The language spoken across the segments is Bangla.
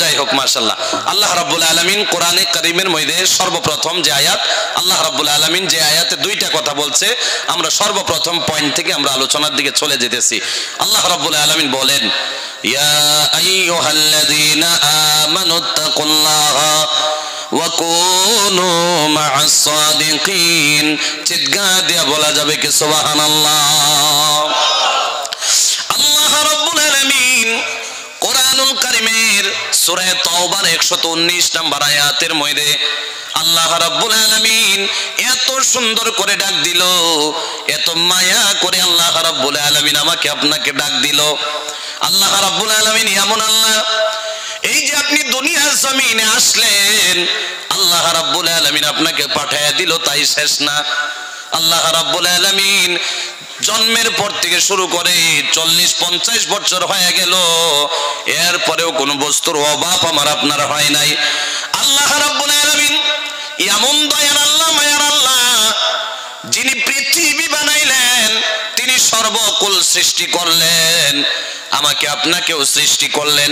যাই হোক মাশাআল্লাহ আল্লাহ রাব্বুল আলামিন কোরআনে কারীমের মধ্যে সর্বপ্রথম যে আয়াত আল্লাহ রাব্বুল আলামিন যে আয়াতে দুইটা কথা বলছে আমরা সর্বপ্রথম পয়েন্ট থেকে আমরা আলোচনার দিকে চলে যেতেছি আল্লাহ রাব্বুল আলামিন বলেন ইয়া আইয়ুহাল্লাযীনা আমানুত্তাকুল্লাহা ওয়া কুনু মা'আস সাদিকিন চিৎকার দিয়ে বলা যাবে কি সুবহানাল্লাহ আল্লাহ রাব্বুল আলামিন কোরআনুল কারীমের সূরা তাওবার 119 নম্বর আয়াতের মধ্যে আল্লাহ রাব্বুল আলামিন এত সুন্দর করে ডাক দিল এত মায়া করে আল্লাহ রাব্বুল আলামিন আমাকে আপনাকে ডাক দিল আল্লাহ রাব্বুল আলামিন এমন আল্লাহ এই যে আপনি দুনিয়ার জমিনে আসলেন আল্লাহ রাব্বুল আলামিন আপনাকে পাঠিয়ে দিল তাই শেষ না আল্লাহ রাব্বুল আলামিন জন্মের পর থেকে শুরু করে 40-50 বছর হয়ে গেল এরপরেও কোনো বস্তুর অভাব আমার আপনার হয় নাই আল্লাহ রাব্বুল আলামিন এমন দয়ার আল্লাহ মায়ার আল্লাহ যিনি পৃথিবী বানাইলেন তিনি সর্বকুল সৃষ্টি করলেন আমাকে আপনাকেও সৃষ্টি করলেন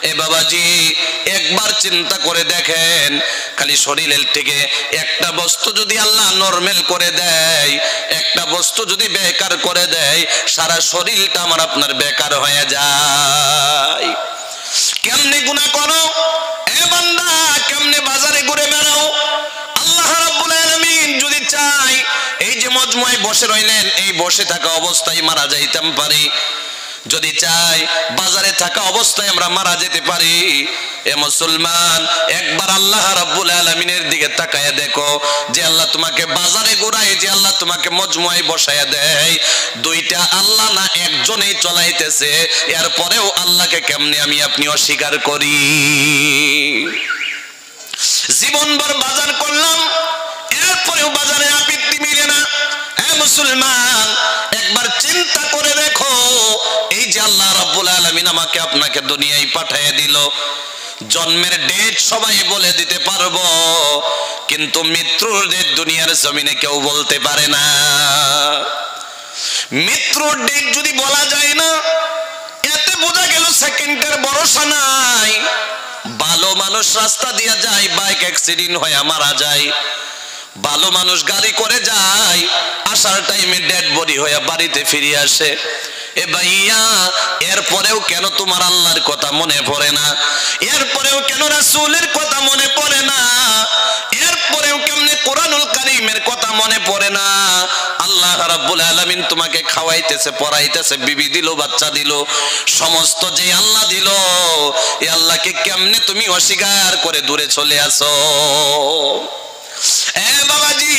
এ বাবাজি একবার চিন্তা করে দেখেন খালি শরীরের থেকে একটা বস্তু যদি আল্লাহ নরমাল করে দেয় একটা বস্তু যদি বেকার করে দেয় সারা শরীরটা আমার আপনার বেকার হয়ে যায় কেমনে গুনাহ করো এ বান্দা কেমনে বাজারে ঘুরে বেড়াও আল্লাহ রাব্বুল আলামিন যদি চাই এই যে মজমুয়ায় বসে রইলেন এই বসে থাকা অবস্থায় মারা যাইতাম পারি যদি চাই বাজারে থাকা অবস্থায় আমরা মারা যেতে পারি এ মুসলমান একবার আল্লাহ রাব্বুল আলামিনের দিকে তাকায় দেখো যে আল্লাহ তোমাকে বাজারে ঘুরায় যে আল্লাহ তোমাকে মজমুয়ায় বসায়া দেয় দুইটা আল্লাহ না একজনেই চলাইতেছে এরপরেও আল্লাহকে কেমনে আমি আপনি অস্বীকার করি জীবনভর বাজার করলাম এরপরেও বাজারে আপত্তি মিলে না এ মুসলমান একবার চিন্তা করে দেখো এই যে আল্লাহ রাব্বুল আলামিন আমাকে আপনাকে দুনিয়ায় পাঠিয়ে দিল জন্মের ডেট সবাই বলে দিতে পারবো কিন্তু মৃত্যুর ডেট দুনিয়ার জমিনে কেউ বলতে পারে না মৃত্যুর ডেট যদি বলা যায় না এতে বোঝা গেল সেকেন্ডের ভরসা নাই ভালো মানুষ রাস্তা দিয়ে যায় বাইক অ্যাক্সিডেন্ট হয়ে মারা যায় ভালো মানুষ গাড়ি করে যায় আসার টাইমে ডেড বডি হয়ে বাড়িতে ফিরে আসে এ ভাইয়া এরপরেও কেন তোমার আল্লাহর কথা মনে পড়ে না এরপরেও কেন রাসূলের কথা মনে পড়ে না এরপরেও কেমনে কোরআনুল কারীমের কথা মনে পড়ে না আল্লাহ রাব্বুল আলামিন তোমাকে খাওয়াইতেছে পড়াইতেছে বিবি দিল বাচ্চা দিল সমস্ত যে আল্লাহ দিল এই আল্লাহকে কেমনে তুমি অস্বীকার করে দূরে চলে আসো এ বাবাজি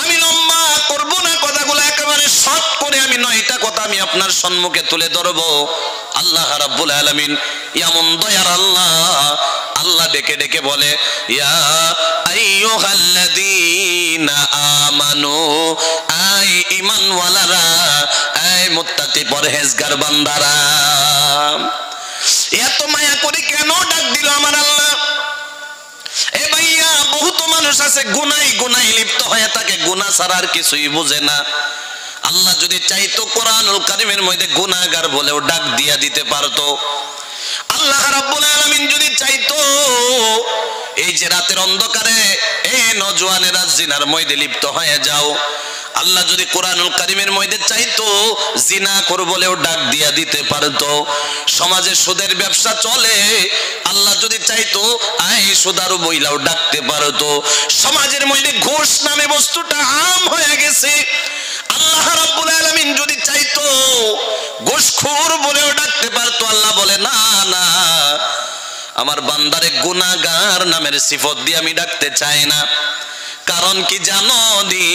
আমি লম্বা করব না কথাগুলো একেবারে শর্ট করে আমি 9টা কথা আমি আপনার সম্মুখে তুলে ধরব আল্লাহ রাব্বুল আলামিন এমন দয়ার আল্লাহ আল্লাহ ডেকে ডেকে বলে ইয়া আইয়ুহাল্লাযীনা আমানু আই ঈমানওয়ালারা আই মুত্তাকি পরহেজগার বান্দারা এত মায়া করে কেন ডাক দিল আমার আল্লাহ এ ভাইয়া বহুত মানুষ আছে গুনায় লিপ্ত হয়ে থাকে গুনাহ ছাড়া আর কিছুই বুঝে না আল্লাহ যদি চাইতো কোরআনুল কারীমের মধ্যে গুনাহগার বলেও ডাক দিয়া দিতে পারতো আল্লাহ রাব্বুল আলামিন যদি চাইতো এই যে রাতের অন্ধকারে এই নওজওয়ানেরা জিনার মধ্যে লিপ্ত হয়ে যাও আল্লাহ যদি কোরআনুল কারীমের মধ্যে চাইতো জিনা কর বলেও ডাক দিয়া দিতে পারতো সমাজে সুদের ব্যবসা চলে আল্লাহ যদি চাইতো আই সুদারু বইলাও ডাকতে পারতো সমাজের মধ্যে ঘুষ নামে বস্তুটা আম হয়ে গেছে আল্লাহ রাব্বুল আলামিন যদি চাইতো ঘুষখোর বলেও ডাকতে পারতো আল্লাহ বলে না না আমার বান্দারে গুনাহগার নামের সিফত দিয়ে আমি ডাকতে চাই না কারণ কি জানো দি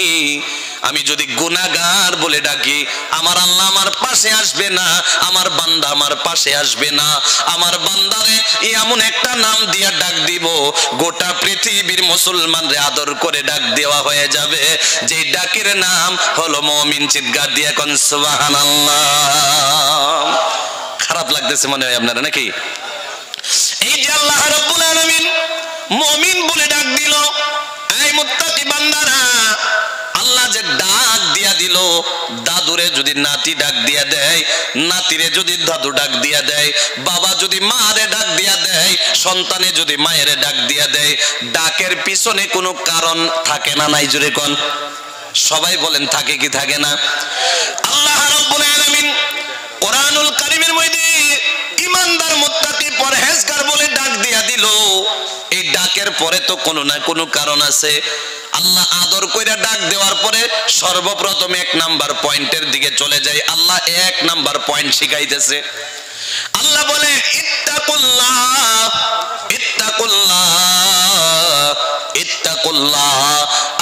আমি যদি গুনাহগার বলে ডাকি আমার আল্লাহ আমার পাশে আসবে না আমার বান্দা আমার পাশে আসবে না আমার বান্দারে এমন একটা নাম দিয়া ডাক দিব গোটা পৃথিবীর মুসলমানরে আদর করে ডাক দেওয়া হয়ে যাবে যে ডাকের নাম হলো মুমিন চিৎকার দিয়ে কোন সুবহানাল্লাহ খারাপ লাগতেছে মনে হয় আপনারা নাকি এই যে আল্লাহ রাব্বুল আলামিন মুমিন বলে ডাক দিল এই মুত্তাকি বান্দারা আল্লাহ যে ডাক দিয়া দিল, দাদুরে যদি নাতি ডাক দিয়া দেয়, নাতিরে যদি দাদু ডাক দিয়া দেয়, বাবা যদি মারে ডাক দিয়া দেয়, সন্তানে যদি মায়ের ডাক দিয়া দেয়, ডাকের পিছনে কোনো কারণ থাকে না? নাই জোরে কোন? সবাই বলেন থাকে কি থাকে না? আল্লাহ রাব্বুল আলামিন কোরআনুল কারীমের মধ্যে ইমানদার মুত্তাকি পরহেজগার বলে ডাক দিয়া দিল। এই ডাকের পরে তো কোনো না কোনো কারণ আছে। আল্লাহ আদর কইরা ডাক দেওয়ার পরে সর্বপ্রথম 1 নাম্বার পয়েন্টের দিকে চলে যায়। আল্লাহ 1 নাম্বার পয়েন্ট শিখাইতেছে। আল্লাহ বলে ইত্তাকুল্লাহ ইত্তাকুল্লাহ ইত্তাকুল্লাহ,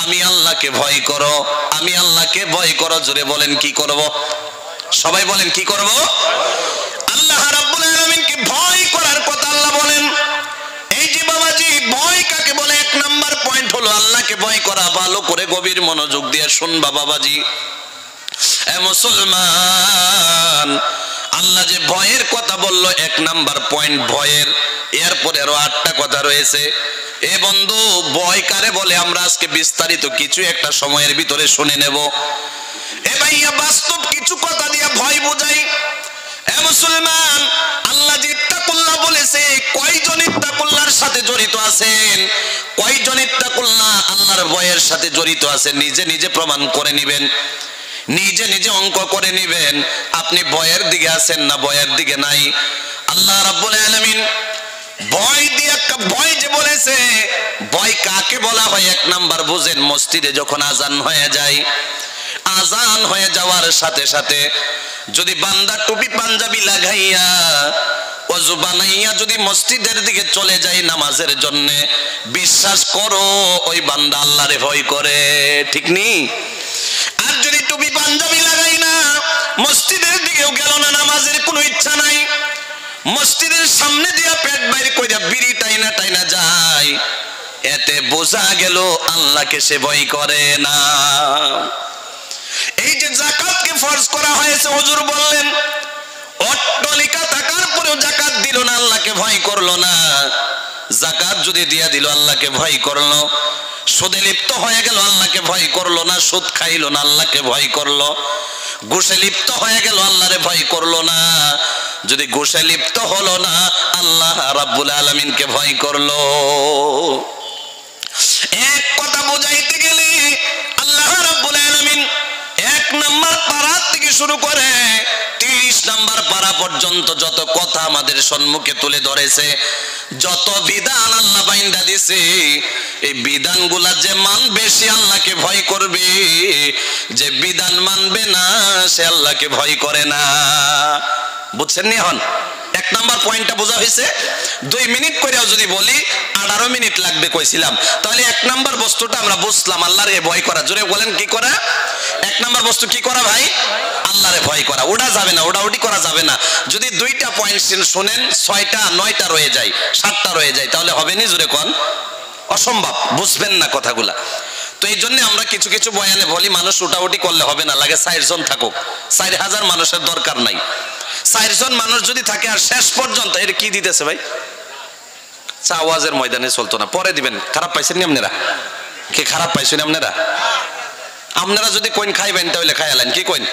আমি আল্লাহকে ভয় করো, আমি আল্লাহকে ভয় করো। জোরে বলেন কি করব? সবাই বলেন কি করব? আল্লাহ রাব্বুল আলামিনকে ভয় করার কথা আল্লাহ বলেন। এই যে বাবাজি ভয় কাকে বলে? 1 নাম্বার পয়েন্ট হলো আল্লাহকে ভয় করা। ভালো করে গভীর মনোযোগ দিয়ে শুনবা বাবাজি। এ মুসলমান, আল্লাহ যে ভয়ের কথা বললো 1 নাম্বার পয়েন্ট ভয়ের, এরপরে আরো 8টা কথা রয়েছে। এ বন্ধু, ভয় কারে বলে আমরা আজকে বিস্তারিত কিছু একটা সময়ের ভিতরে শুনে নেব। এ ভাইয়া, বাস্তব কিছু কথা দিয়া ভয় বোঝাই। এ মুসলমান, আল্লাহ যে ইত্তাকুল্লাহ বলেছে, কয়জন ইত্তাকুল্লাহর সাথে জড়িত আছেন? কয়জন ইত্তাকুল্লাহ আল্লাহর ভয়ের সাথে জড়িত আছেন? নিজে নিজে প্রমাণ করে নেবেন, নিজে নিজে অঙ্ক করে নেবেন। আপনি ভয়ের দিকে আছেন না ভয়ের দিকে নাই? আল্লাহ রাব্বুল আলামিন ভয় দিয়ে, ভয় যে বলেছে, ভয় কাকে বলা হয় 1 নাম্বার বুঝেন। মসজিদে যখন আজান হয়ে যায়, আজান হয়ে যাওয়ার সাথে সাথে যদি বান্দা টুপি পাঞ্জাবি লাগাইয়া ওযু বানাইয়া যদি মসজিদের দিকে চলে যায় নামাজের জন্য, বিশ্বাস করো ওই বান্দা আল্লাহরে ভয় করে, ঠিক নেই? আর যদি টুপি পাঞ্জাবি লাগাই না, মসজিদের দিকেও গেল না, নামাজের কোনো ইচ্ছা নাই, মসজিদের সামনে দিয়া পেট বাইর কইরা বিড়ি টাইনা টাইনা যায়, এতে বোঝা গেল আল্লাহকে সে ভয় করে না। এই যে যাকাতকে ফরজ করা হয়েছে, হুজুর বললেন অট্টালিকা থাকার পরেও যাকাত দিল না, আল্লাহকে ভয় করলো না। যাকাত যদি দিয়া দিল, আল্লাহকে ভয় করলো। সুদে লিপ্ত হয়ে গেল, আল্লাহকে ভয় করলো না। সুদ খাইলো না, আল্লাহকে ভয় করলো। ঘুষে লিপ্ত হয়ে গেল, আল্লাহরে ভয় করলো না। যদি ঘুষে লিপ্ত হলো না, আল্লাহ রাব্বুল আলামিনকে ভয় করলো। এক কথা বোঝাইতে গেলে আল্লাহ রাব্বুল আলামিন 1 নাম্বার পারা থেকে শুরু করে 30 নাম্বার পারা পর্যন্ত যত কথা আমাদের সম্মুখে তুলে ধরেছে, যত বিধান আল্লাহ বাইন্দা দিছে, এই বিধানগুলা যে মানবে সে আল্লাহকে ভয় করবে, যে বিধান মানবে না সে আল্লাহকে ভয় করে না। বুঝছেন নি? এখন 1 নাম্বার পয়েন্টটা বোঝা হয়েছে। 2 মিনিট করেও যদি বলি 18 মিনিট লাগবে কইছিলাম, তাহলে 1 নাম্বার বস্তুটা আমরা বুঝলাম, আল্লাহরে ভয় করা। জোরে বলেন কি করা? 1 নাম্বার বস্তু কি করা ভাই? আল্লাহরে ভয় করা। ওটা যাবে না, ওটা করা যাবে না। যদি 2টা পয়েন্ট শুনেন, 6টা 9টা রয়ে যায়, 7টা রয়ে যায়, তাহলে হবে নি? জোরে কোন? অসম্ভব, বুঝবেন না কথাগুলা। তো এই জন্য আমরা কিছু কিছু বয়ানে বলি মানুষ উঠাউটি করলে হবে না, লাগে 4 জন থাকুক, 4000 মানুষের দরকার নাই। 4 জন মানুষ যদি থাকে আর শেষ পর্যন্ত এটা কি দিতেছে ভাই? চা আওয়াজের ময়দানে চলতো না, পরে দিবেন। খারাপ পাইছেন নি আপনারা? কি খারাপ পাইছেন আপনারা? আপনারা যদি কইন খাইবেন তাহলে খাইলেন, কি কইন?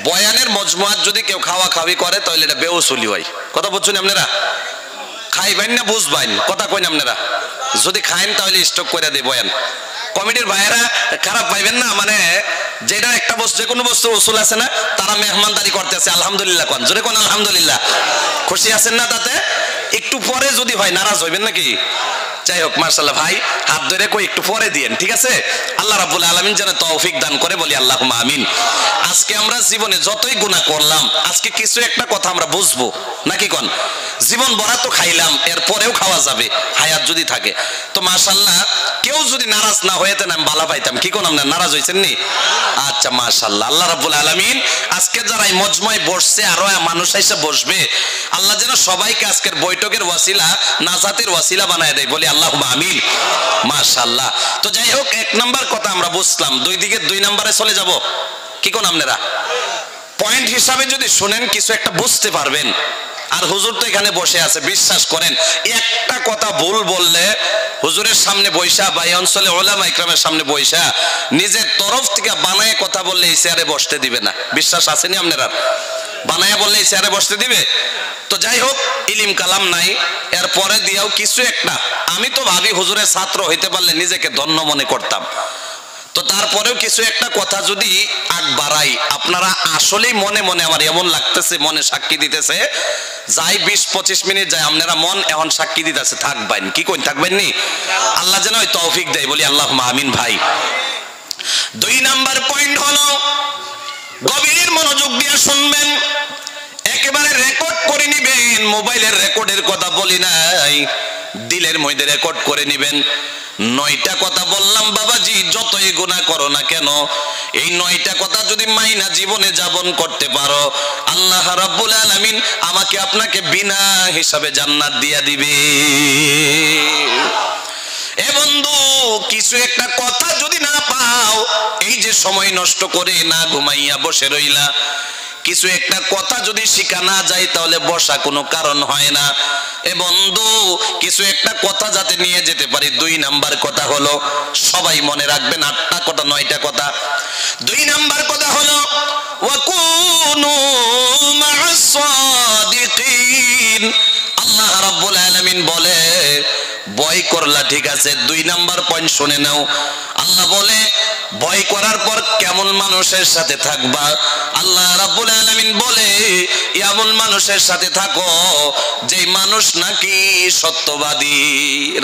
বয়ানের মজমুয়াত যদি কেউ খাওয়া খাওয়ি করে তাহলে এটা বেউসুলি হয়। কথা বলছেন আপনারা? খাইবেন না বুঝবেন, কথা কইন আপনারা? যদি খাইন তাহলে স্টক করে দেয় বয়ান। কমিটির ভাইয়েরা খারাপ পাইবেন না, মানে যেটা একটা বস্তু, যে কোনো বস্তু উসুল আছে না, তারা মেহমানদারি করতেছে, আলহামদুলিল্লাহ কোন, জোরে কোন আলহামদুলিল্লাহ। খুশি আছেন না তাতে? একটু পরে যদি হয় নারাজ হইবেন নাকি? যাই হোক, মাশাআল্লাহ ভাই, হাত ধরে কই একটু পরে দিয়েন, ঠিক আছে? আল্লাহ রাব্বুল আলামিন যেন তৌফিক দান করে, বলি আল্লাহুম্মা আমিন। আজকে আমরা জীবনে যতই গুনাহ করলাম, আজকে কিছু একটা কথা আমরা বুঝবো নাকি কোন? জীবন ভরা তো খাইলাম, এরপরেও খাওয়া যাবে হায়াত যদি থাকে। তো মাশাআল্লাহ, কেউ যদি নারাজ না হয়েতেন আমি ভালো পাইতাম, কি কোন? আপনারা নারাজ হয়েছেন নি? আচ্ছা মাশাআল্লাহ। আল্লাহ রাব্বুল আলামিন আজকে যারা এই মজমায় বসছে, আরো মানুষ এসে বসবে, আল্লাহ যেন সবাইকে আজকের বৈঠকের ওয়াসিলা, নাজাতের ওয়াসিলা বানায় দেয়, বলি আল্লাহুম্মা আমিন। মাশাআল্লাহ। তো যাই হোক, 1 নাম্বার কথা আমরা বুঝলাম, 2 দিকে 2 নাম্বারে চলে যাব, কি কোন আপনারা? পয়েন্ট হিসাবে যদি শুনেন কিছু একটা বুঝতে পারবেন। আর হুজুর তো এখানে বসে আছে, বিশ্বাস করেন একটা কথা ভুল বললে হুজুরের সামনে বৈশা বা এই অঞ্চলে উলামা ইকরামের সামনে বৈশা নিজের তরফ থেকে বানায় কথা বললে এই চেয়ারে বসতে দিবে না। বিশ্বাস আসেনি আপনারা? বানায় বললে এই চেয়ারে বসতে দিবে? তো যাই হোক, ইলিম কালাম নাই, এরপরে দিয়েও কিছু একটা, আমি তো ভাবি হুজুরের ছাত্র হইতে পারলে নিজেকে ধন্য মনে করতাম। তো তারপরেও কিছু একটা কথা যদি আগ বাড়াই, আপনারা আসলেই মনে মনে আমার এমন লাগতেছে, মনে সাক্ষী দিতেছে, যাই 20-25 মিনিট যায় আপনারা মন এখন সাক্ষী দিতেছে থাকবেন, কি কইন থাকবেন নি? আল্লাহ যেন ওই তৌফিক দেয়, বলি আল্লাহুম্মা আমিন। ভাই 2 নাম্বার পয়েন্ট হলো, গভীর মনোযোগ দিয়ে শুনবেন, একেবারে রেকর্ড করে নিবেন। মোবাইলের রেকর্ডের কথা বলি নাই, দিলের মধ্যে রেকর্ড করে নিবেন। 9টা কথা বললাম বাবাজি, যতই গুনাহ করো না কেন, এই 9টা কথা যদি মাইনা জীবনে যাপন করতে পারো, আল্লাহ রাব্বুল আলামিন আমাকে আপনাকে বিনা হিসাবে জান্নাত দিয়া দিবে। এ বন্ধু, কিছু একটা কথা যদি না পাও, এই যে সময় নষ্ট করে না ঘুমাইয়া বসে রইলা, কিছু একটা কথা যদি শিখা না যায় তাহলে বসা কোনো কারণ হয় না। এ বন্ধু, কিছু একটা কথা যাতে নিয়ে যেতে পারি, 2 নাম্বার কথা হলো, সবাই মনে রাখবেন, 8টা কথা 9টা কথা। 2 নাম্বার কথা হলো ওয়াকুনু মা'আস সাদিকিন। আল্লাহ রাব্বুল আলামিন বলে, ভয় করলা ঠিক আছে, 2 নাম্বার পয়েন্ট শুনে নাও। আল্লাহ বলে ভয় করার পর কেমন মানুষের সাথে থাকবা? আল্লাহ রাব্বুল আলামিন বলে এমন মানুষের সাথে থাকো যেই মানুষ নাকি সত্যবাদী।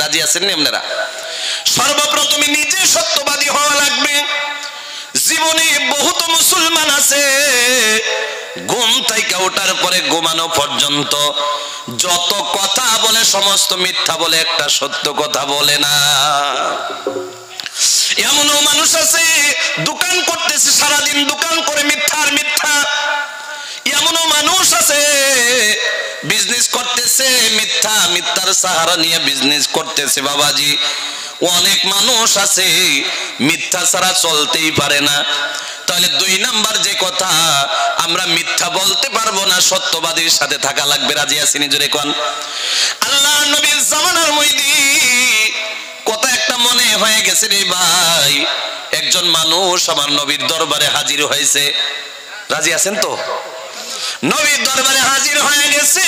রাজি আছেন নি আপনারা? সর্বপ্রথমে নিজে সত্যবাদী হওয়া লাগবে। জীবনে বহুত মুসলমান আছে ঘুম থেকে ওঠার পরে ঘুমানো পর্যন্ত যত কথা বলে সমস্ত মিথ্যা বলে, একটা সত্য কথা বলে না। এমনও মানুষ আছে দোকান করতেছে, সারাদিন দোকান করে মিথ্যা আর মিথ্যা। এমনও মানুষ আছে বিজনেস করতেছে মিথ্যা, মিথ্যার সাহারা নিয়ে বিজনেস করতেছে। বাবাজি, অনেক মানুষ আছে মিথ্যা ছাড়া চলতেই পারে না। তাহলে 2 নাম্বার যে কথা, আমরা মিথ্যা বলতে পারবো না, সত্যবাদীর সাথে থাকা লাগবে। রাজি আছেন জোরে কোন? আল্লাহ নবীর জামানার মধ্যে কথা একটা মনে হয়ে গেছে রে ভাই, একজন মানুষ আমার নবীর দরবারে হাজির হয়েছে। রাজি আছেন তো? নবীর দরবারে হাজির হয়ে গেছে,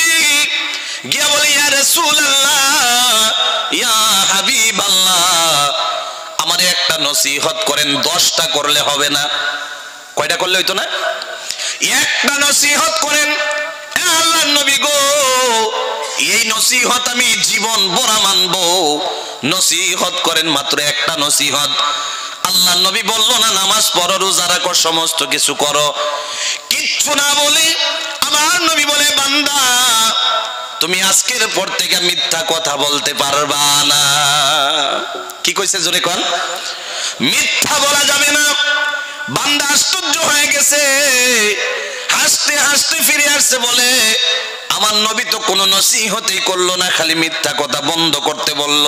গিয়া বলে ইয়া রাসূলুল্লাহ, ইয়া হাবিবাল্লাহ, আমারে একটা নসিহত করেন। 10টা করলে হবে না। কয়টা করলে হইতো না? একটা নসিহত করেন। আল্লাহর নবী গো, এই নসিহত আমি জীবন ভরা মানবো, নসিহত করেন, মাত্র একটা নসিহত। আল্লাহর নবী বলল না নামাজ পড়ো, রোজা রাখো, সমস্ত কিছু করো, কিচ্ছু না বলে আমার নবী বলে, বান্দা তুমি আজকের পর থেকে মিথ্যা কথা বলতে পারবা না। কি কইছে জোরে কোন? মিথ্যা বলা যাবে না। বান্দা আশ্চর্য হয়ে গেছে, হাসতে হাসতে ফিরে আসছে, বলে আমার নবী তো কোনো নসিহতই করলো না, খালি মিথ্যা কথা বন্ধ করতে বলল,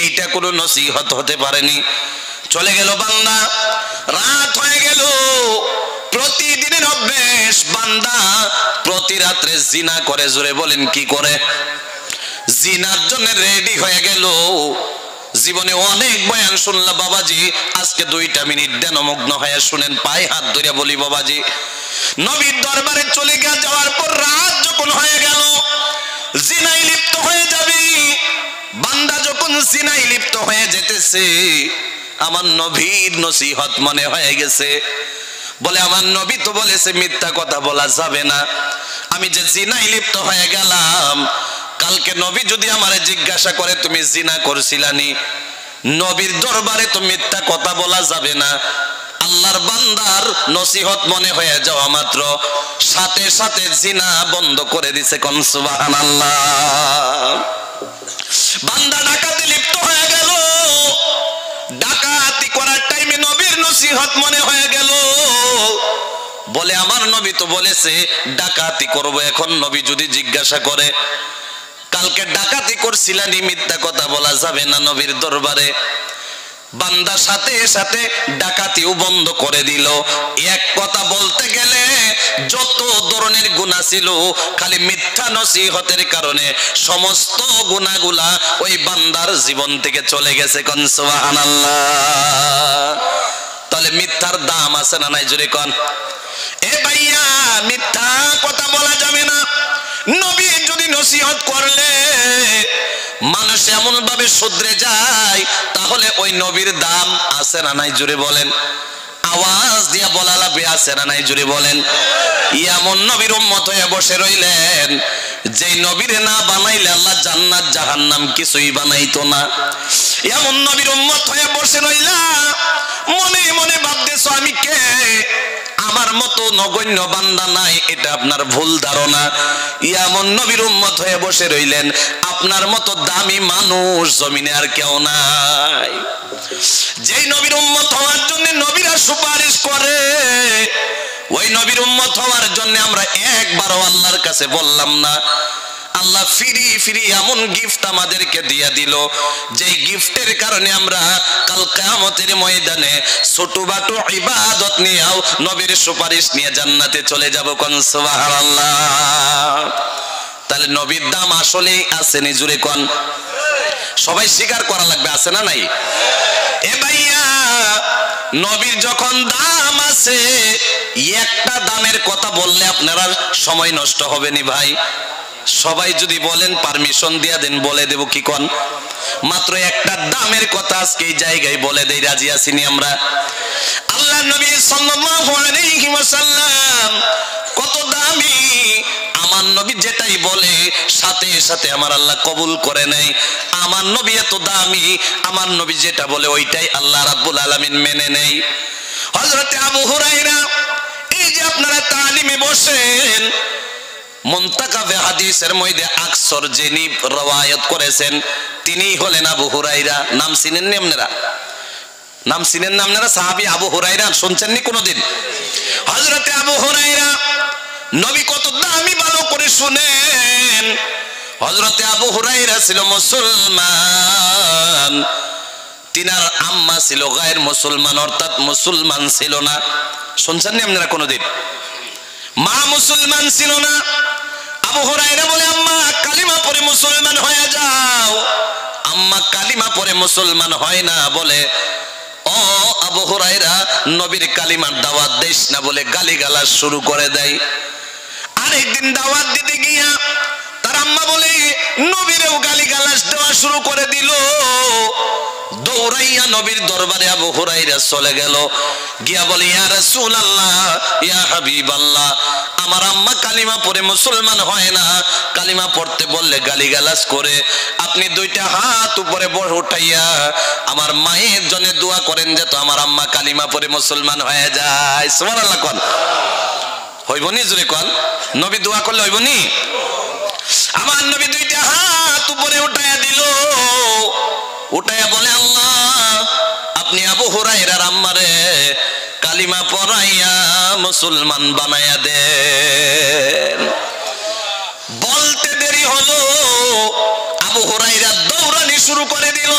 এইটা কোনো নসিহত হতে পারেনি। চলে গেল বান্দা, রাত হয়ে গেল। প্রতিদিনের অভ্যেস, বান্দা প্রতি রাত্রে জিনা করে। জোরে বলেন কি করে? জিনার জন্য রেডি হয়ে গেল। জীবনে অনেক বয়ান শুনলাম বাবাজি, আজকে 2টা মিনিট ধ্যানমগ্ন হয়ে শুনেন, পায়ে হাত ধরে বলি বাবাজি, নবীর দরবারে চলে যাওয়ার পর রাত যখন হয়ে গেল, জিনায় লিপ্ত হয়ে যাবে। বান্দা যখন জিনায় লিপ্ত হয়ে যেতেছে, আমার নবীর নসিহত মনে হয়ে গেছে। বলে আমার নবী তো বলেছে মিথ্যা কথা বলা যাবে না, আমি যে জিনায় লিপ্ত হয়ে গেলাম, কালকে নবী যদি আমারে জিজ্ঞাসা করে তুমি জিনা করছিলানি, নবীর দরবারে তো মিথ্যা কথা বলা যাবে না। আল্লাহর বান্দার নসিহত মনে হয়ে যাওয়া মাত্র সাথে সাথে জিনা বন্ধ করে দিছে। কোন সুবহানাল্লাহ। বান্দা ডাকাতি লিপ্ত হয়ে গেল, ডাকাতি করার টাইমে নবীর নসিহত মনে হয়ে গেল। বলে আমার নবী তো বলেছে ডাকাতি করব, এখন নবী যদি জিজ্ঞাসা করে কালকে ডাকাতি করছিলানি, মিথ্যা কথা বলা যাবে না নবীর দরবারে। বান্দা সাথে সাথে ডাকাতিও বন্ধ করে দিল। এক কথা বলতে গেলে যত ধরনের গুনাহ ছিল খালি মিথ্যা নসিহতের কারণে সমস্ত গুনাহগুলা ওই বান্দার জীবন থেকে চলে গেছে। কোন সুবহানাল্লাহ। তাহলে মিথ্যার দাম আছে না নাই জোরে কোন? এ ভাইয়া, মিথ্যা কথা বলা যাবে না। নবী যদি নসিহত করলে মানুষ এমন ভাবে শুধরে যায়, তাহলে ওই নবীর দাম আছে না নাই জোরে বলেন? আওয়াজ দিয়া বলা লাগবে, আছে না নাই জোরে বলেন? এমন নবীর উম্মত হয়ে বসে রইলেন যে নবীরে না বানাইলে আল্লাহ জান্নাত জাহান্নাম কিছুই বানাইতো না। এমন নবীর উম্মত হয়ে বসে রইলা, মনে মনে ভাবতেছো আমি কে, আমার মতো নগণ্য বান্দা নাই, এটা আপনার ভুল ধারণা। এমন নবীর উম্মত হয়ে বসে রইলেন, আপনার মতো দামি মানুষ জমিনে আর কেউ নাই। যেই নবীর উম্মত হওয়ার জন্য নবীরা সুপারিশ করে, ওই নবীর উম্মত হওয়ার জন্য আমরা একবারও আল্লাহর কাছে বললাম না। আল্লাহ ফিরি ফিরি এমন গিফট আমাদেরকে দিয়ে দিল, যে গিফটের কারণে আমরা কাল কিয়ামতের ময়দানে ছোটবাটো ইবাদত নিয়েও নবীর সুপারিশ নিয়ে জান্নাতে চলে যাব। কোন সুবহানাল্লাহ। তাহলে নবীর দাম আসলেই আছে নি জুড়ে কোন? সবাই স্বীকার করা লাগবে, আছে না নাই? এ ভাইয়া, নবীর যখন দাম আছে, একটা দামের কথা বললে আপনারা সময় নষ্ট হবে নি ভাই। সবাই যদি বলেন পারমিশন দিয়া দেন, বলে দেব কি কোন? মাত্র একটা দামের কথা আজকে এই জায়গায় বলে দেই, রাজি আছিনি আমরা? আল্লাহ নবী সাল্লাল্লাহু আলাইহি ওয়াসাল্লাম কত দামি। আমার নবী যেটাই বলে সাথে সাথে আমার আল্লাহ কবুল করে নেয়। আমার নবী এত দামি, আমার নবী যেটা বলে ওইটাই আল্লাহ রাব্বুল আলামিন মেনে নেয়। হযরত আবু হুরায়রা, এই যে আপনারা তালিমে বসেন, মুনতাকাবে হাদিসের মধ্যে আকসর যিনি রওয়ায়াত করেছেন তিনি হলেন আবু হুরায়রা। নাম চিনেন নি আপনারা? নাম চিনেন না আপনারা? সাহাবী আবু হুরায়রা শুনছেন নি কোনোদিন? হযরত আবু হুরায়রা নবী কত দামি ভালো করে শুনেন। হযরত আবু হুরায়রা ছিল মুসলমান, তিনার আম্মা ছিল গায়ের মুসলমান, অর্থাৎ মুসলমান ছিল না। শুনছেন নি আপনারা কোনোদিন? মা মুসলমান ছিল না। আবু হুরায়রা বলে, আম্মা কালিমা পড়ে মুসলমান হয়ে যাও। আম্মা কালিমা পড়ে মুসলমান হয় না বলে, ও আবু হুরায়রা, নবীর কালিমার দাওয়াত দেশ না বলে গালিগালাজ শুরু করে দেয়। আরেকদিন দাওয়াত দিতে গিয়া তার আম্মা বলে নবীরেও গালিগালাজ দেওয়া শুরু করে দিল। দৌড়াইয়া নবীর দরবারে আবু হুরায়রা চলে গেল, গিয়া বলে, ইয়া রাসূলুল্লাহ, ইয়া হাবিবাল্লাহ, আমার আম্মা কালিমা পড়ে মুসলমান হয় না, কালিমা পড়তে বললে গালিগালাজ করে। আপনি দুইটা হাত উপরে উঠাইয়া আমার মায়ের জন্য দোয়া করেন যে তো আমার আম্মা কালিমা পড়ে মুসলমান হয়ে যায়। সুবহানাল্লাহ কোন? হইব নি জোরে কোন? নবী দোয়া করলে হইব নি? আমার নবী দুইটা হাত উপরে উঠাইয়া দিল, উঠাইয়া বলে, আল্লাহ আপনি আবু হুরায়রার আম্মারে কালিমা পড়াইয়া মুসলমান বানাইয়া দেন। বলতে দেরি হলো, আবু হুরায়রা দৌড়ানি শুরু করে দিল।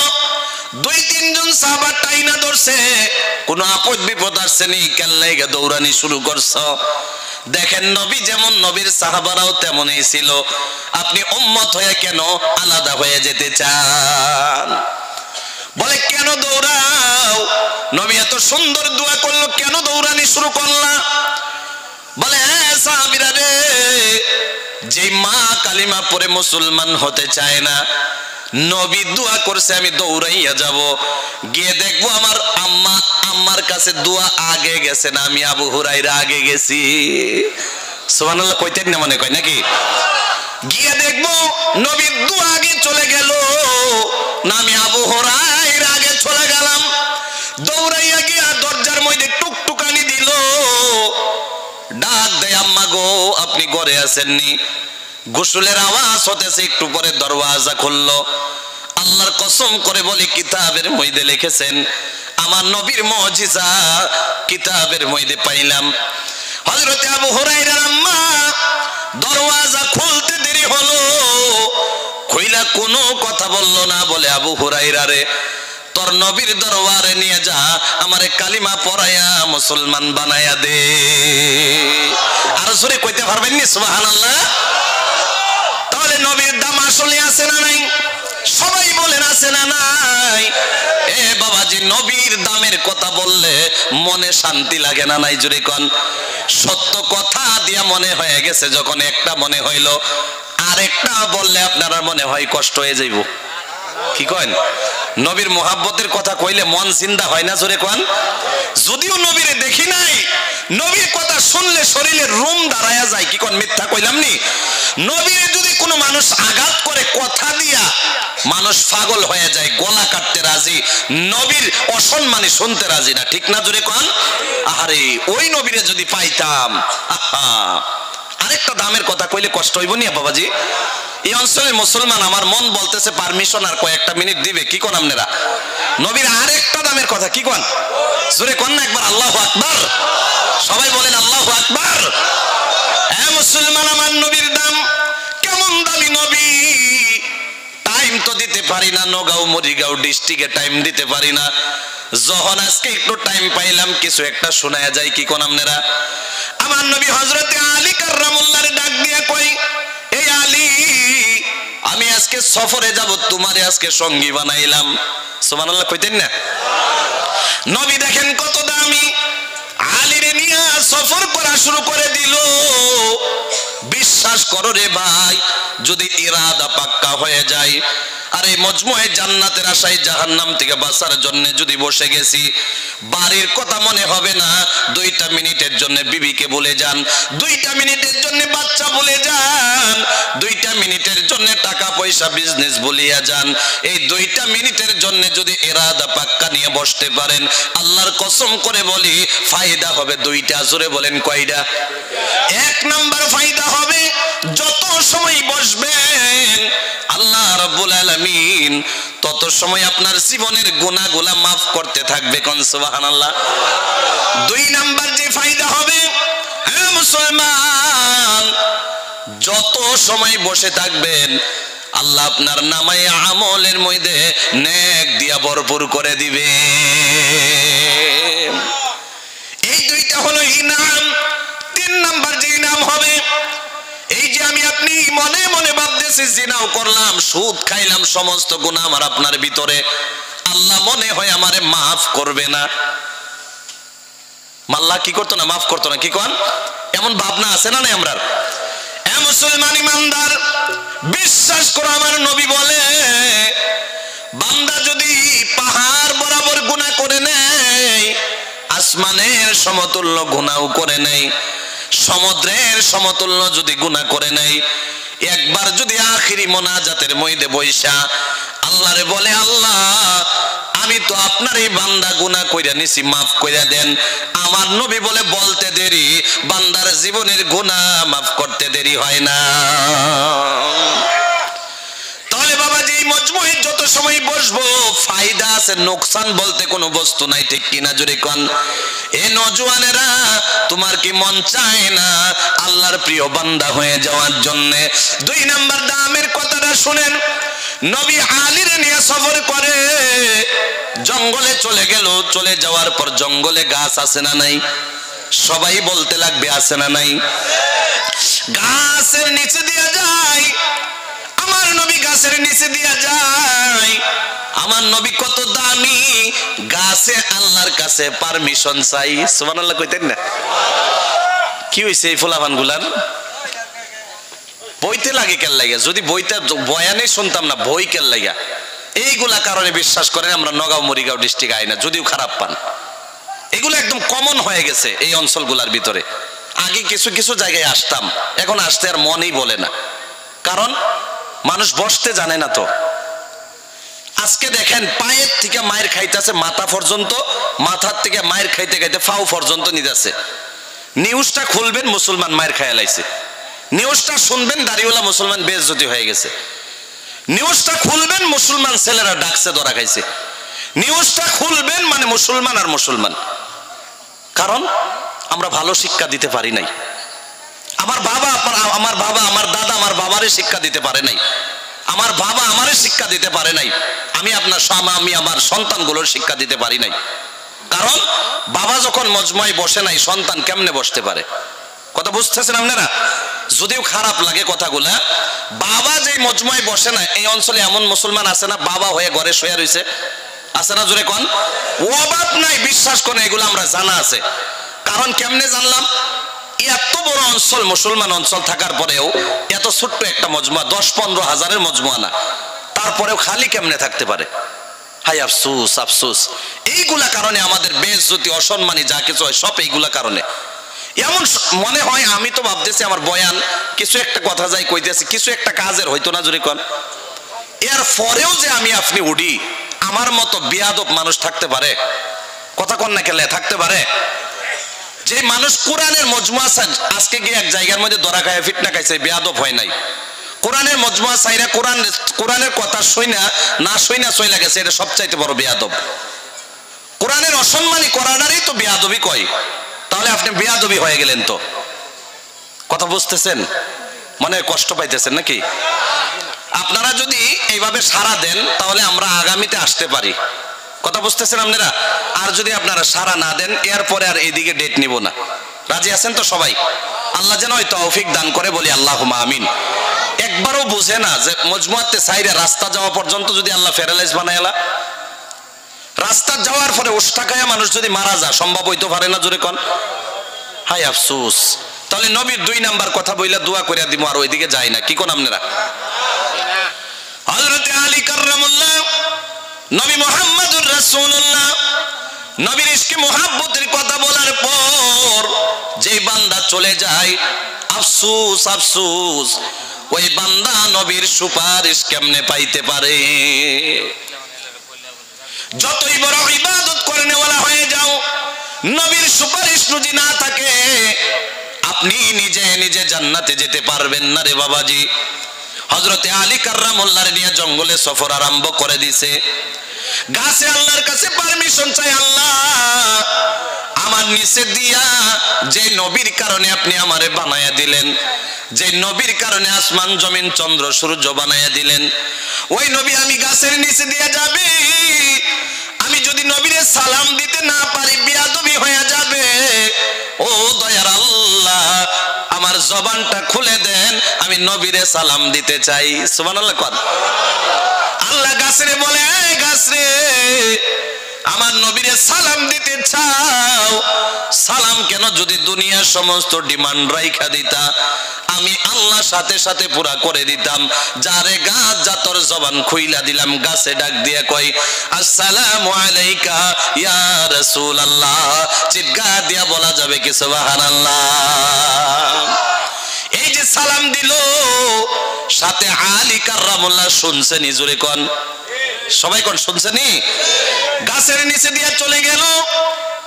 দুই তিনজন সাহাবা টাইনা ধরছে, কোন আপদ বিপদ আসছে নি, কেন লাগে দৌড়ানি শুরু করছো? দেখেন নবী যেমন, নবীর সাহাবারাও তেমনই ছিল। আপনি উম্মত হয়ে কেন আলাদা হয়ে যেতে চান? বলে, কেন দৌড়াও? নবী এত সুন্দর দোয়া করলো, কেন দৌড়ানি শুরু করলা? বলে, হ্যাঁ সাহাবীরা রে, যে মা কালিমা পড়ে মুসলমান হতে চায় না, নবী দোয়া করছে, আমি দৌড়াইয়া যাব, গিয়ে দেখবো আমার আম্মার কাছে দোয়া আগে গেছে না আমি আবু হুরায়রা আগে গেছি। সুবহানাল্লাহ কইতেন না মনে কয় নাকি? গিয়ে দেখবো নবীর দোয়া আগে চলে গেল না আমি আবু হুরায়রা আগে চলে গেলাম। দৌড়াইয়া গিয়া দরজার মধ্যে টুকটুকানি দিল, ডাক দেয়, আম্মা গো আপনি ঘরে আছেননি? গোসলের আওয়াজ হতেছে, একটু পরে দরওয়াজা খুললো। আল্লাহর কসম করে বলি, কিতাবের মধ্যে লিখেছেন, আমার নবীর মুজিজা কিতাবের মধ্যে পাইলাম। হযরত আবু হুরায়রার আম্মা দরওয়াজা খুলতে দেরি হলো, কইলা কোনো কথা বললো না, বলে আবু হুরায়রা রে তোর তোর নবীর দরবারে নিয়ে যা, আমারে কালিমা পড়াইয়া মুসলমান বানাইয়া দে। আর জোরে কইতে পারবেন নি সুবহানাল্লাহ? তাহলে নবীর দাম আসলে আছে না নাই? সবাই বলেন আছে না নাই? এ বাবাজি, নবীর দামের কথা বললে মনে শান্তি লাগে না নাই? জোরে কোন। সত্য কথা দিয়া মনে হয়ে গেছে যখন একটা মনে হইল, আরেকটা বললে আপনারা মনে হয় কষ্ট হয়ে যাইব। কি কন? নবীর মোহাব্বতের কথা কইলে মন জিন্দা হয় না? জোরে কোন। যদিও নবীরে দেখি নাই, নবীর কথা শুনলে শরীরের রুম দাঁড়ায়া যায়। কি কোন? মিথ্যা কইলাম নি? নবীরে যদি কোনো মানুষ আঘাত করে কথা দিয়া, মানুষ পাগল হয়ে যায়, গলা কাটতে রাজি, নবীর অসম্মানী শুনতে রাজি না। ঠিক না? জোরে কোন। আরে ওই নবীরে যদি পাইতাম, আহা, আরেকটা দামের কথা কইলে কষ্ট হইব নি বাবাজি? এই অঞ্চলের মুসলমান আমার মন বলতেছে পারমিশন আর কয়েকটা মিনিট দিবে। কি কোন আপনারা? নবীর আরেকটা দামের কথা কি কোন? জোরে কোন না একবার আল্লাহু আকবার। সবাই বলেন আল্লাহু আকবার। হ্যাঁ মুসলমান, আমার নবীর দাম কেমন দামি নবী। টাইম তো দিতে পারি না, নগাঁও মরিগাঁও ডিস্ট্রিক্টে টাইম দিতে পারি না। যখন আজকে একটু টাইম পাইলাম কিছু একটা শোনায়া যায়। কি কোন আপনারা? আমার নবী হযরতে আলী কাররামুল্লাহর ডাক দিয়া কই, এই আলী, আমি আজকে সফরে যাব, তোমারে আজকে সঙ্গী বানাইলাম। সুবহানাল্লাহ কইতেন না? নবী দেখেন কত দামি, আলীরে নিয়ে সফর করা শুরু করে দিল। বিশ্বাস করো রে ভাই, যদি ইরাদা পাক্কা হয়ে যায়, আর এই মজমুয়ে জান্নাতের আশায় জাহান্নাম থেকে বাঁচার জন্য যদি বসে গেছি, বাড়ির কথা মনে হবে না। 2টা মিনিটের জন্য বিবিকে ভুলে যান, 2টা মিনিটের জন্য বাচ্চা ভুলে যান, 2টা মিনিটের জন্য টাকা পয়সা বিজনেস ভুলিয়া যান। এই 2টা মিনিটের জন্য যদি ইরাদা পাক্কা নিয়ে বসতে পারেন, আল্লাহর কসম করে বলি ফায়দা হবে 2টা। জোরে বলেন কয়টা? 1 নাম্বার ফায়দা হবে, যত সময় বসবেন আল্লাহ রাব্বুল আলামিন তত সময় আপনার জীবনের গুনাহগুলো maaf করতে থাকবে। কোন সুবহানাল্লাহ। 2 নাম্বার যে ফায়দা হবে, হে মুসলমান, যত সময় বসে থাকবেন আল্লাহ আপনার নামায়ে আমলের মধ্যে নেক দিয়া ভরপুর করে দিবে। এই 2টা হলো ইনাম। 3 নাম্বার যে ইনাম হবে, এই যে আমি আপনি মনে মনে ভাবতেছি জিনাও করলাম, সুদ খাইলাম, সমস্ত গুনাহ আমার আপনার ভিতরে, আল্লাহ মনে হয় আমারে maaf করবে না। আল্লাহ কি করতো না? maaf করতো না। কি কোন? এমন ভাবনা আছে না নাই আমরা? এ মুসলমান ইমানদার, বিশ্বাস করো আমার নবী বলে, বান্দা যদি পাহাড় বরাবর গুনাহ করে নেয়, আসমানের সমতুল্য গুনাহ করে নেয়, সমুদ্রের সমতুল্য যদি গুনাহ করে নেয়, একবার যদি আখিরি মোনাজাতের মধ্যে বইসা আল্লাহরে বলে, আল্লাহ আমি তো আপনার এই বান্দা গুনাহ কইরা নিছি, maaf কইরা দেন। আমার নবী বলে বলতে দেরি, বান্দার জীবনের গুনাহ maaf করতে দেরি হয় না। তাহলে বাবাজি মজমুয়ে যত সময় বসবো ফায়দা আছে, নোকসান বলতে কোনো বস্তু নাই। ঠিক কিনা? জোরে কোন। এ নওজোয়ানেরা, তোমার কি মন চায় না আল্লাহর প্রিয় বান্দা হয়ে যাওয়ার জন্য? 2 নাম্বার দামের কথাটা শুনেন। নবী আলীর নিয়ে সফর করে জঙ্গলে চলে গেল। চলে যাওয়ার পর জঙ্গলে গাছ আছে না নাই? সবাই বলতে লাগবে আছে না নাই? গাছের নিচে দিয়ে যায়, আমার নবী গাছের নিচে দিয়ে যায়। আমার নবী কত দামি, গাছে আল্লাহর কাছে পারমিশন চাই। সুবহানাল্লাহ কইতেন না? কি হইছে এই ফুলাফানগুলার? বইতে লাগে কেন লাগা? যদি বইটা বয়ানে শুনতাম না, বই কেন লাগা? এইগুলা কারণে বিশ্বাস করেন আমরা নগাঁও মরিগাঁও ডিস্ট্রিক্ট আই না, যদিও খারাপ পান। এগুলো একদম কমন হয়ে গেছে এই অঞ্চলগুলার ভিতরে। আগে কিছু কিছু জায়গায় আসতাম, এখন আসতে আর মনেই বলে না, কারণ মানুষ বসতে জানে না। তো আজকে দেখেন পায়ের থেকে মায়ের খাইতেছে মাথা পর্যন্ত, মাথার থেকে মায়ের খাইতে খাইতে ফাউ পর্যন্ত নিতেছে। নিউজটা খুলবেন মুসলমান মায়ের খায়া লাইছে, নিউজটা শুনবেন দাড়িওয়ালা মুসলমান বেইজ্জতি হয়ে গেছে, নিউজটা খুলবেন মুসলমান ছেলেরা ডাকছে ধরা খাইছে, নিউজটা খুলবেন মানে মুসলমান আর মুসলমান। কারণ আমরা ভালো শিক্ষা দিতে পারি নাই। আমার বাবা আমার দাদা আমার বাবারে শিক্ষা দিতে পারে নাই। আমার আমার বাবা আমারে শিক্ষা দিতে পারে নাই, আমি আমার সন্তানগুলোর শিক্ষা দিতে পারি নাই। কারণ বাবা যখন মজমায় বসে নাই, সন্তান কেমনে বসতে পারে? কথা বুঝতেছেন আপনারা? যদিও খারাপ লাগে কথাগুলা, বাবা যে মজমায় বসে না, এই অঞ্চলে এমন মুসলমান আছে না বাবা হয়ে ঘরে শুয়ে রয়েছে? আছে না? জোরে কোন। অভাব নাই, বিশ্বাস করেন, এগুলো আমরা জানা আছে। কারণ কেমনে জানলাম? এত বড় অঞ্চল, মুসলমান অঞ্চল থাকার পরেও এত ছোট্ট একটা মজমা, 10-15 হাজারের মজমুয়া না, তারপরেও খালি কেমনে থাকতে পারে? হাই আফসোস, আফসোস। এইগুলা কারণে আমাদের বেইজ্জতি, অসম্মানী যা কিছু হয় সব এইগুলা কারণে। এমন মনে হয় আমি তো ভাবতেছি আমার বয়ান কিছু একটা কথা যাই কইতেছি, কিছু একটা কাজের হইতো না, জোরে কোন। এর পরেও যে আমি আপনি উঠি, আমার মতো বেয়াদব মানুষ থাকতে পারে? কথা কোন না খেলে থাকতে পারে? যে মানুষ কোরআনের মজমুয়া আজকে গিয়ে এক জায়গার মধ্যে ধরা খায় ফিটনা খাইছে, বেয়াদব হয় নাই। কোরআনের মজমুয়া চাইরা কোরআনের কথা শুইনা না শুইনা চলে গেছে, এটা সবচাইতে বড় বেয়াদব। কোরআনের অসম্মানী করাটারই তো বেয়াদবি কয়, তাহলে আপনি বেয়াদবি হয়ে গেলেন। তো কথা বুঝতেছেন? মনে কষ্ট পাইতেছেন নাকি? আপনারা যদি এইভাবে সাড়া দেন তাহলে আমরা আগামীতে আসতে পারি। কথা বুঝতেছেন আপনারা? আর যদি আপনারা সাড়া না দেন, এরপরে আর এইদিকে ডেট নিব না। রাজি আছেন তো সবাই? আল্লাহ যেন ওই তৌফিক দান করে, বলি আল্লাহুম্মা আমিন। একবারও বুঝে না যে মজমুয়াতে সাইরে রাস্তা যাওয়া পর্যন্ত যদি আল্লাহ প্যারালাইজ বানায়লা, রাস্তা যাওয়ার পরে উষ্টাকায়া মানুষ যদি মারা যায়, সম্ভব হইতে পারে না, জোরে কোন। হাই আফসোস। তাহলে নবীর 2 নাম্বার কথা বইলা দোয়া করে দিব, আর ওইদিকে যাই না। কি কোন আপনারা? হযরতে আলী কাররামুল্লাহ, নবী মুহাম্মদুর রাসূলুল্লাহ, নবীর ইশকে মুহাব্বতের কথা বলার পর যে বান্দা চলে যায়, আফসোস, আফসোস, ওই বান্দা নবীর সুপারিশ কেমনে পাইতে পারে? যতই বড় ইবাদত করেনেওয়ালা হয়ে যাও, নবীর সুপারিশ যদি না থাকে, আপনি নিজে নিজে জান্নাতে যেতে পারবেন না রে বাবাজি। হযরতে আলী কাররামুল্লাহর নিয়ে জঙ্গলে সফর আরম্ভ করে দিছে। গাছে আল্লাহর কাছে পারমিশন চাই, আল্লাহ আমার নিচে দিয়া যে নবীর কারণে আপনি আমারে বানায়া দিলেন, যে নবীর কারণে আসমান জমিন চন্দ্র সূর্য বানায়া দিলেন, ওই নবী আমি গাছের নিচে দিয়া যাবে। আমি যদি নবীরে সালাম দিতে না পারি, বেয়াদবি হয়ে যাবে। ও দয়ার আল্লাহ, আমার জবানটা খুলে দেন, আমি নবীরে সালাম দিতে চাই। সুবহানাল্লাহ। আল্লাহ গাছরে বলে, গাছরে আমার নবীরে সালাম দিতে চাও? সালাম কেন? যদি দুনিয়ার সমস্ত ডিমান্ড রাইখা দিতা, আমি আল্লাহ সাথে সাথে পুরা করে দিতাম। যারে গাছ যা তোর জবান খুইলা দিলাম, গাছে ডাক দিয়ে কই আসসালামু আলাইকা ইয়া রাসূলুল্লাহ। চিৎকার দিয়া বলা যাবে কি সুবহানাল্লাহ? এই যে সালাম দিল, সাথে আলী কাররামুল্লাহ শুনছেনি, জোরে কোন সবাই, কোন শুনছেনি? গাছের নিচে দিয়া চলে গেল,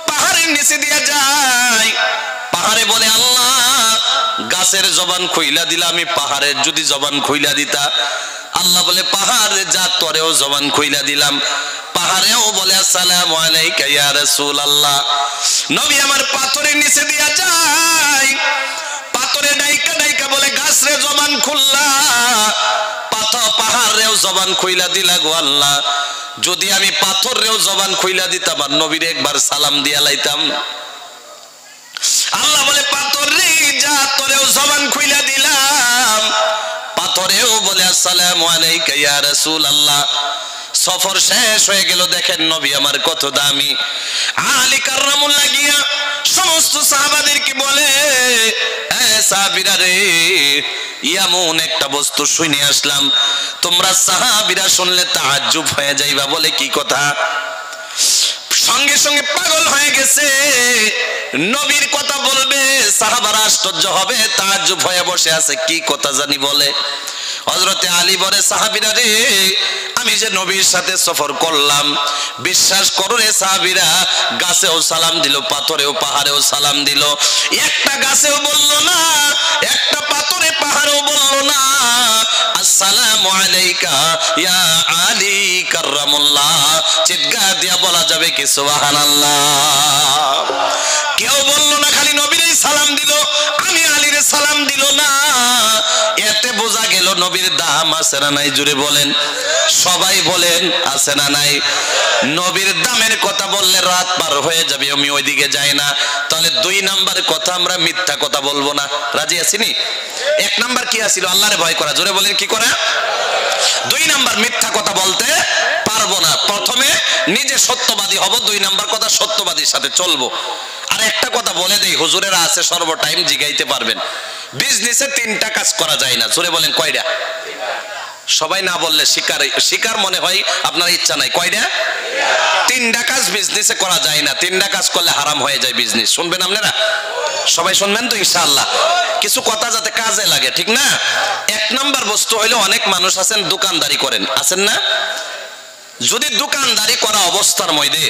পাহাড়ের নিচে দিয়া যায়। পাহাড়ে বলে, আল্লাহ গাছের জবান খুইলা দিলা, আমি পাহাড়ের যদি জবান খুইলা দিতা। আল্লাহ বলে, পাহাড় যা তোরেও জবান খুইলা দিলাম। পাহাড়েও বলে আসসালামু আলাইকা ইয়া রাসূলুল্লাহ। নবী আমার পাথরের নিচে দিয়া যায়, পাথরে ডাইকা ডাইকা বলে, গাছরে জবান খুললা, পাহাড়েও জবান খুইলা দিলা গো আল্লাহ। যদি আমি পাথরেও জবান খুইলা দিতাম আর নবীরে একবার সালাম দিয়া লাইতাম। আল্লাহ বলে, পাথর রে যা তোরেও জবান খুইলা দিলাম। পাথরেও বলে আসসালামু আলাইকা ইয়া রাসূলুল্লাহ। সফর শেষ হয়ে গেল, দেখেন নবী আমার কত দামি। আলী কাররামুল্লাহ গিয়া সমস্ত সাহাবাদেরকে বলে, এ সাহাবীরা রে, এমন একটা বস্তু শুনে আসলাম, তোমরা সাহাবীরা শুনলে তাআজ্জুব হয়ে যাইবা। বলে, কি কথা? সঙ্গে সঙ্গে পাগল হয়ে গেছে, নবীর কথা বলবে, সাহাবারা আশ্চর্য হবে, তাআজ্জুব হয়ে বসে আছে, কি কথা জানি বলে। হযরতে আলী বলে, সাহাবীরা রে, আমি যে নবীর সাথে সফর করলাম, বিশ্বাস করো রে সাহাবীরা, গাছেও সালাম দিল, পাথরেও পাহাড়েও সালাম দিল, একটা গাছেও বলল না, একটা পাথরে পাহাড়েও বলল না আসসালামু আলাইকা ইয়া আলী কাররামুল্লাহ। চিৎকার দিয়া বলা যাবে কি সুবহানাল্লাহ? কেউ বলল না, খালি নবীরই সালাম দিল, আমি আলীর সালাম দিল না। এতে বোঝা গেল নবীর দাম আছে না নাই জুড়ে বলেন, সবাই বলেন আছে না নাই? নবীর দামের কথা বললে রাত পার হয়ে যাবে, আমি ওইদিকে যাই না। তাহলে 2 নাম্বার কথা, আমরা মিথ্যা কথা বলবো না, রাজি আছিনি? 1 নাম্বার কি আছিল? আল্লাহরে ভয় করা, জোরে বলেন কি করা? 2 নাম্বার মিথ্যা কথা বলতে পারবো না। প্রথমে নিজে সত্যবাদী হব, 2 নাম্বার কথা সত্যবাদীর সাথে চলবো। আর একটা কথা বলে দেই, হুজুরেরা আছে সর্ব টাইম জিগাইতে পারবেন, বিজনেসে 3টা কাজ করা যায় না, জোরে বলেন কয়টা? সবাই না বললে শিকার মনে হয় আপনার ইচ্ছা নাই। কয়টা? 3টা কাজ বিজনেসে করা যায় না, 3টা কাজ করলে হারাম হয়ে যায় বিজনেস। শুনবেন আপনারা? সবাই শুনবেন তো ইনশাআল্লাহ? কিছু কথা যাতে কাজে লাগে, ঠিক না? 1 নাম্বার বস্তু হইলো, অনেক মানুষ আছেন দোকানদারি করেন, আছেন না? যদি দোকানদারি করা অবস্থার মধ্যে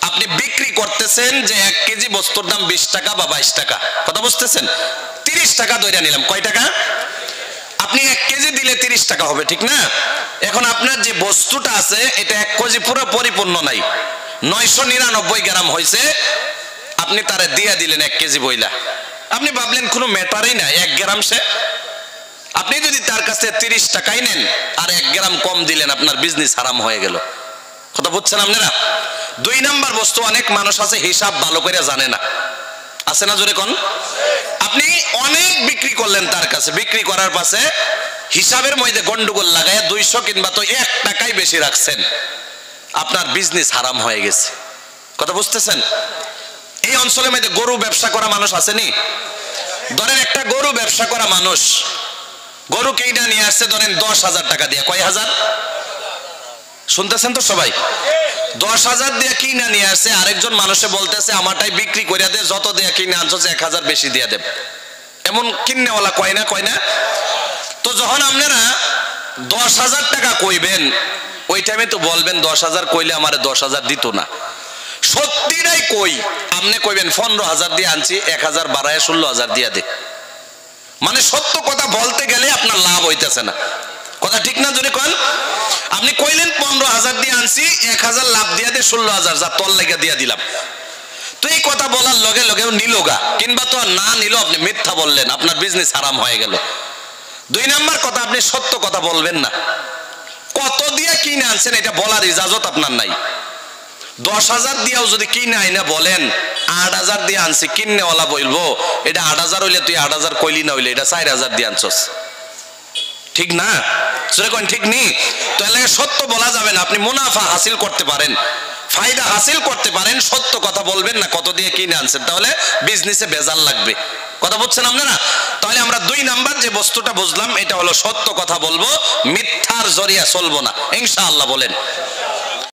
আপনি বিক্রি করতেছেন যে 1 কেজি বস্তুর দাম 20 টাকা বা 22 টাকা, কথা বুঝতেছেন? 30 টাকা ধরে নিলাম, কয় টাকা? আপনি 1 কেজি দিলে 30 টাকা হবে, ঠিক না? এখন আপনার যে বস্তুটা আছে এটা 1 কেজি পুরো পরিপূর্ণ নাই, 999 গ্রাম হয়েছে, আপনি তারে দিয়ে দিলেন 1 কেজি বইলা। আপনি ভাবলেন কোনো ম্যাটারই না, 1 গ্রাম সে। আপনি যদি তার কাছে 30 টাকাই নেন আর 1 গ্রাম কম দিলেন, আপনার বিজনেস হারাম হয়ে গেল। কথা বুঝছেন আপনারা? 2 নাম্বার বস্তু, অনেক মানুষ আছে হিসাব ভালো করে জানে না, আছে না জোরে কোন? আপনি অনেক বিক্রি করলেন তার কাছে, বিক্রি করার পাশে হিসাবের মধ্যে গন্ডগোল লাগায় 200 কিংবা তো 1 টাকাই বেশি রাখছেন, আপনার বিজনেস হারাম হয়ে গেছে। কথা বুঝতেছেন? এই অঞ্চলের মধ্যে গরু ব্যবসা করা মানুষ আসেনি? ধরেন একটা গরু ব্যবসা করা মানুষ গরু কেইটা নিয়ে আসছে, ধরেন 10,000 টাকা দিয়ে। কয় হাজার? শুনতেছেন তো সবাই? 10,000 দিয়ে কিনা নিয়ে আসছে, আরেকজন মানুষে বলতেছে আমারটাই বিক্রি করে দে, যত দিয়ে কিনে আনছো 1,000 বেশি দিয়ে দেব। এমন কিন্নেওয়ালা কয় না? তো যখন আপনারা 10,000 টাকা কইবেন, ওই টাইমে তো বলবেন 10,000 কইলে আমারে 10,000 দিত না। সত্যিটাই কই, আপনি কইবেন 15,000 দিয়ে আনছি, 1,000 বাড়ায় 16,000 দিয়ে দে। মানে সত্য কথা বলতে গেলে আপনার লাভ হইতেছে না, কথা ঠিক না জোরে কোন? আপনি কইলেন 15,000 দিয়ে আনছি, 1,000 লাভ দিয়ে দে, 16,000 যা তোর লেগে দিয়ে দিলাম। তো এই কথা বলার লগে লগেও নিলোগা, কিংবা তো না নিল, আপনি মিথ্যা বললেন, আপনার বিজনেস হারাম হয়ে গেল। 2 নাম্বার কথা, আপনি সত্য কথা বলবেন না। কত দিয়ে কিনে আনছেন এটা বলার ইজাজত আপনার নাই। 10,000 দিয়েও যদি কিনে আইনা বলেন 8,000 দিয়ে আনছি, কিন্নেওয়ালা বলবো এটা 8,000 হইলে তুই 8,000 কইলি না, হইলে এটা 4,000 দিয়ে আনছস, ঠিক না? সেরকম ঠিক নেই। তো এর লাগে সত্য বলা যাবে না। আপনি মুনাফা হাসিল করতে পারেন, ফায়দা হাসিল করতে পারেন, সত্য কথা বলবেন না কত দিয়ে কিনে আনছেন, তাহলে বিজনেসে ভেজাল লাগবে। কথা বুঝছেন আপনারা? তাহলে আমরা 2 নাম্বার যে বস্তুটা বুঝলাম, এটা হলো সত্য কথা বলবো, মিথ্যার জরিয়া চলবো না ইনশাআল্লাহ। বলেন